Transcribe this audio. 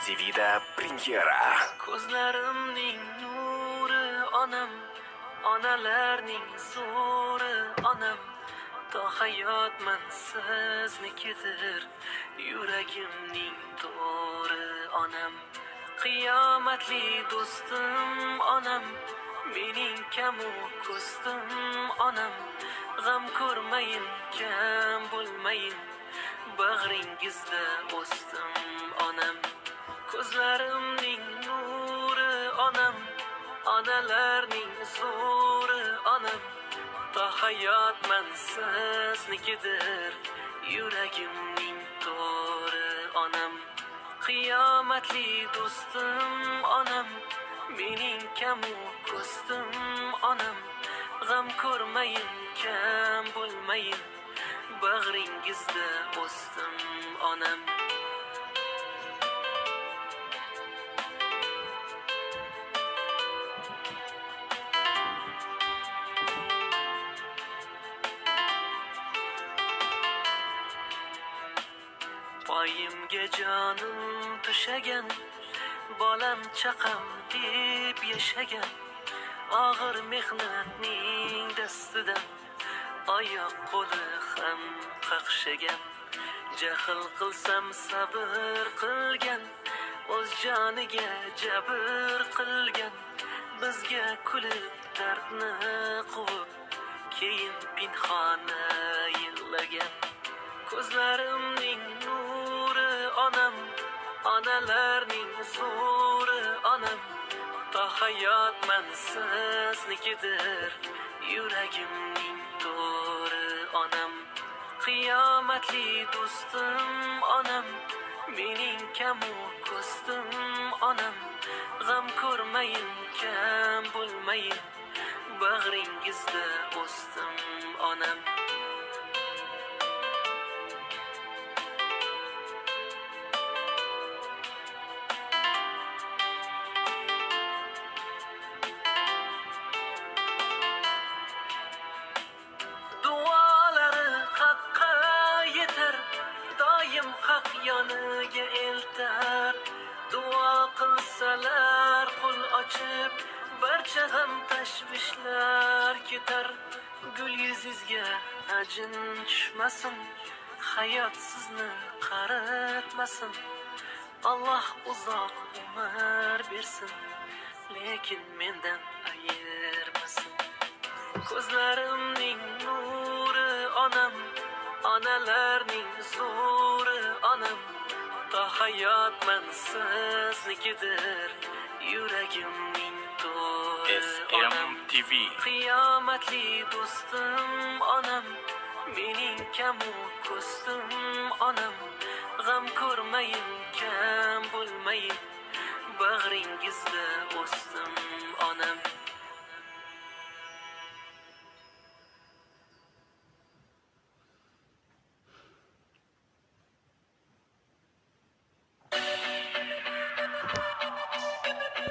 MTV'da premyera. Ko'zlarimning nuri onam, onalarning zo'ri onam. To hayotman siznikidir, yuragimning to'ri onam. Qiyomatli do'stim onam, mening kamu ko'stim onam. G'am ko'rmayin, kam bo'lmayin, bag'ringizda o'stim onam. Ko'zlarimning nuri onam, onalarning zo'ri onam. To hayotman siznikidir, yuragimning to'ri onam. Qiyomatli do'stim onam, mening kamu ko'stim onam. G'am ko'rmayin, kam bo'lmayin, bag'ringizda o'stim onam. Poyimga jonim tushagan, bolam chaqam deb yashagan. Og'ir mehnatning dastidan oyoq qo'li ham qaqshagan. Jahl qilsam sabr qilgan, o'z joniga jabr qilgan. Bizga kulib dardni quvib, keyin pinhona yig'lagan. Ko'zlarimning nuri onam, onalarning zo'ri onam. To hayotman siznikidir, yuragimning to'ri onam. Qiyomatli do'stim onam, mening kamu ko'stim onam. G'am ko'rmayin, kam bo'lmayin, bag'ringizda o'stim onam. Haq yoniga eltar, duo qilsalar qo'l ochib, barcha g'am tashvishlar ketar. Gul yuzingizga ajin tushmasin, hayot sizni qaritmasin. Alloh uzoq umr bersin, lekin mendan ayirmasin. Ko'zlarimning nuri onam, onalarning zo'ri onam. To hayotman siznikidir, yuragimning to'ri onam. SMTV. Qiyomatli do'stim onam, mening kamu ko'stim onam. G'am ko'rmayin, kam bo'lmayin, bag'ringizda o'stim onam.